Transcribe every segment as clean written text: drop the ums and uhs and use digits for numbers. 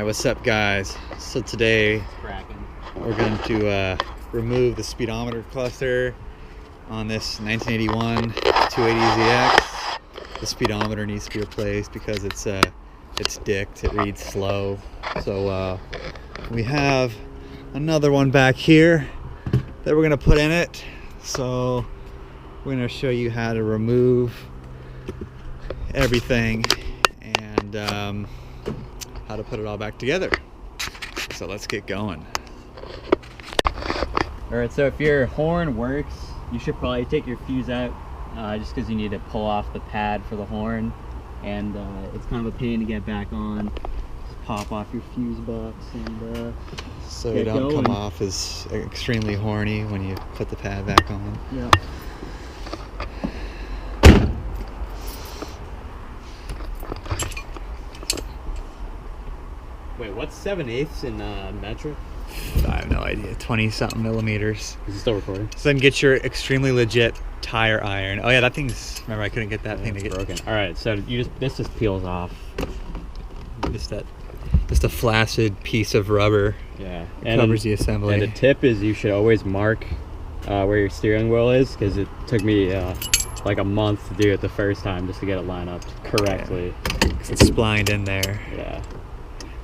Alright, what's up guys? So today we're going to remove the speedometer cluster on this 1981 280ZX. The speedometer needs to be replaced because it's dicked, it reads slow. So we have another one back here that we're going to put in it. So we're going to show you how to remove everything and how to put it all back together. So let's get going. Alright, so if your horn works, you should probably take your fuse out just because you need to pull off the pad for the horn, and it's kind of a pain to get back on. Just pop off your fuse box and so you don't come off as extremely horny when you put the pad back on. Yeah. Wait, what's 7/8 in metric? I have no idea. 20-something millimeters. Is it still recording? So then get your extremely legit tire iron. Oh yeah, that thing's. Remember, I couldn't get that thing to get broken. All right, so this just peels off. Just a flaccid piece of rubber. Yeah, and covers the assembly. And the tip is you should always mark where your steering wheel is, because it took me like a month to do it the first time just to get it lined up correctly. Yeah. It's splined in there. Yeah.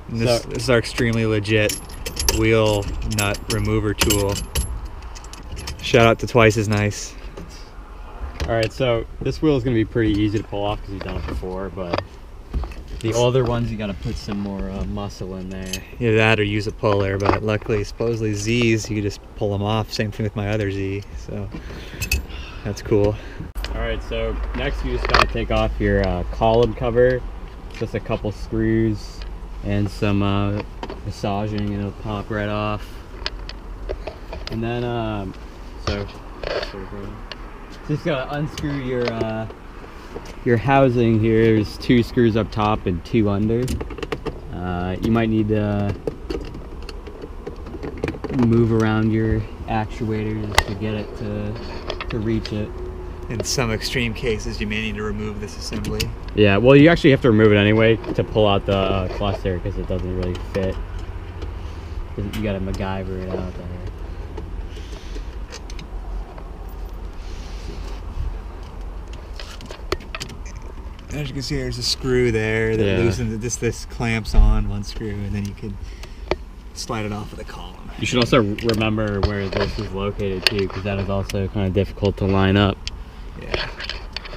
And this is our extremely legit wheel nut remover tool. Shout out to Twice as Nice. Alright, so this wheel is going to be pretty easy to pull off because you've done it before, but the older ones you got to put some more muscle in there. Yeah, that or use a puller, but luckily, supposedly Z's, you can just pull them off. Same thing with my other Z, so that's cool. Alright, so next you just got to take off your column cover, just a couple screws and some massaging, and it'll pop right off. And then just gotta unscrew your housing here. There's 2 screws up top and 2 under. You might need to move around your actuators to get it to reach it. In some extreme cases, you may need to remove this assembly. Yeah, well, you actually have to remove it anyway to pull out the cluster because it doesn't really fit. You gotta MacGyver it out there. As you can see, there's a screw there that loosens. This clamps on one screw, and then you can slide it off of the column. You should also remember where this is located too, because that is also kind of difficult to line up. Yeah.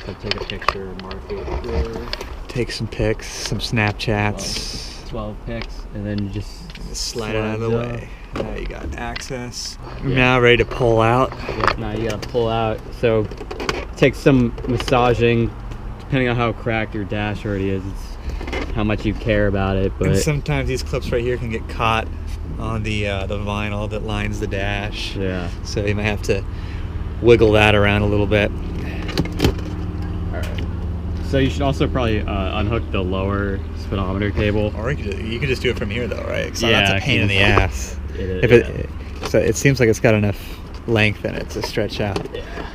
So take a picture, mark it there. Take some pics, some Snapchats. 12 pics, and then you just slide it out of the way. Now you got access. Yeah. Now ready to pull out. Yeah, now you gotta pull out. So take some massaging, depending on how cracked your dash already is. It's how much you care about it. But and sometimes these clips right here can get caught on the vinyl that lines the dash. Yeah. So you might have to wiggle that around a little bit. Alright. So you should also probably unhook the lower speedometer cable. Or you could just do it from here though, right? So yeah, that's a pain in the ass. It is. So it seems like it's got enough length in it to stretch out. Yeah.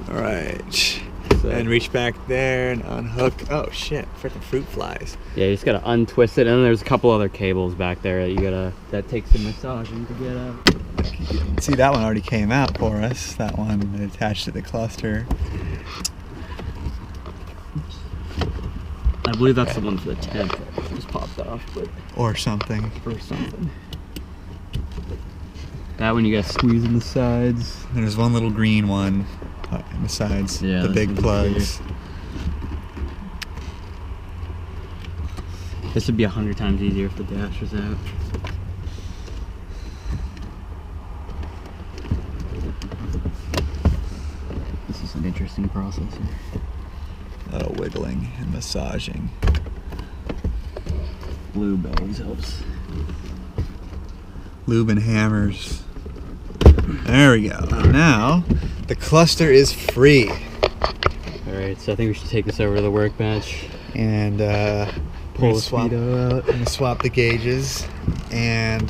Alright. And reach back there and unhook. Oh shit, freaking fruit flies. Yeah, you just gotta untwist it, and then there's a couple other cables back there that takes some massaging to get out. See, that one already came out for us. That one attached to the cluster. I believe that's the one for the temp that just popped off, but or something. That one you gotta squeeze in the sides. There's one little green one in the sides, yeah, the big plugs. This would be 100 times easier if the dash was out. This is an interesting process here. A lot of wiggling and massaging. Lube always helps. Lube and hammers. There we go. Now the cluster is free. Alright, so I think we should take this over to the workbench and pull the speedo out and swap the gauges. And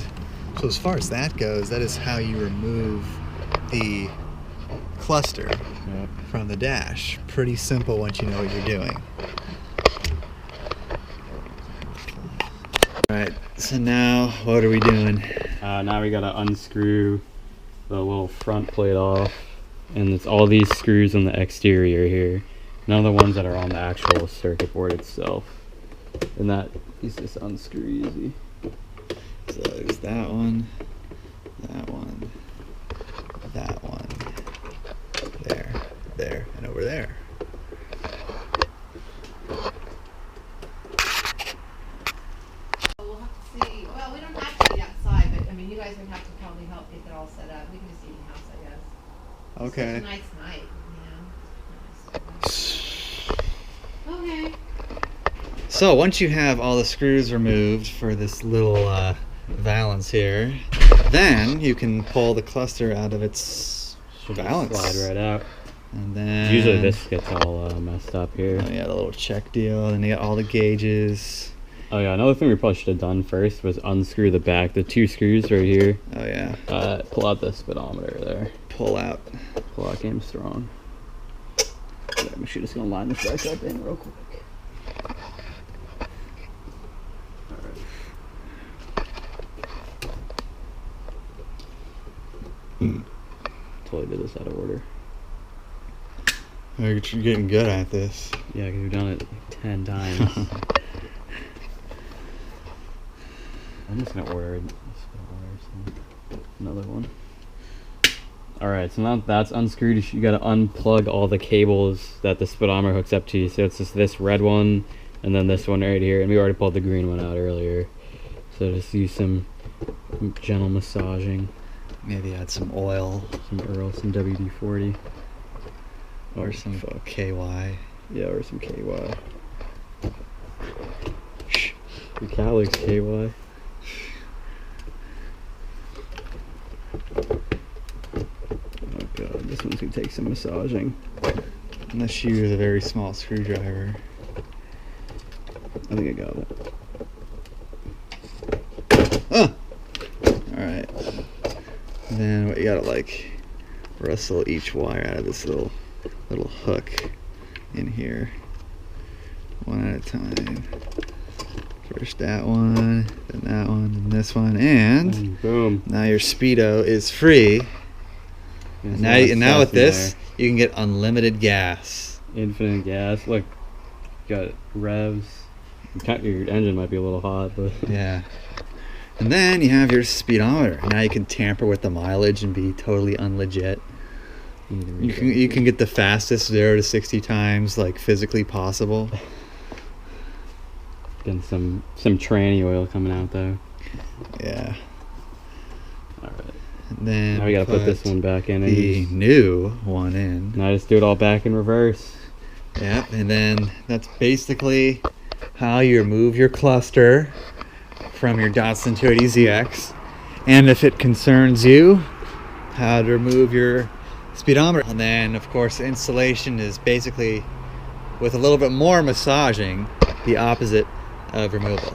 so as far as that goes, that is how you remove the cluster from the dash. Pretty simple once you know what you're doing. So now, what are we doing? Now we gotta unscrew the little front plate off, and it's all these screws on the exterior here, none of the ones that are on the actual circuit board itself. And that is just unscrew easy. So there's that one, that one, that one, there, there, and over there. We'll have to see. Well, we don't have to be outside, but I mean, you guys would have to probably help get that all set up. We can just eat in the house, I guess. Okay. It's such a nice night, Okay. So once you have all the screws removed for this little valance here, then you can pull the cluster out of its valance. Slide right out. And then Usually this gets all messed up here. Oh yeah, the little check deal. Then you got all the gauges. Oh yeah, another thing we probably should have done first was unscrew the back, the two screws right here. Oh yeah. Pull out the speedometer there. Pull out. Pull out came strong. Yeah, I'm just gonna line this back up in real quick. Totally did this out of order. You're getting good at this. Yeah, because we've done it like 10 times. I'm just gonna order another one. Alright, so now that's unscrewed. You gotta unplug all the cables that the speedometer hooks up to. So it's just this red one and then this one right here. And we already pulled the green one out earlier. So just use some gentle massaging. Maybe add some oil. Some Earl, some WD-40. Or some KY. Yeah, or some KY. Your cat likes KY. Oh god, this one's gonna take some massaging. Unless you use a very small screwdriver. I think I got it. Oh! Alright. And then what you gotta like wrestle each wire out of this little hook in here. One at a time. First that one, then that one, then this one, and boom. Now your Speedo is free. And now with this, you can get unlimited gas. Infinite gas. Look, got revs. Your engine might be a little hot, but yeah. And then you have your speedometer. Now you can tamper with the mileage and be totally unlegit. You can get the fastest 0 to 60 times like physically possible. Getting some tranny oil coming out though. Yeah. All right. And then now we gotta put this one back in. The new one in. Now just do it all back in reverse. Yep. And then that's basically how you remove your cluster from your Datsun 280ZX, and if it concerns you, how to remove your speedometer. And then of course the installation is basically, with a little bit more massaging, the opposite of removal.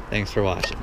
Thanks for watching.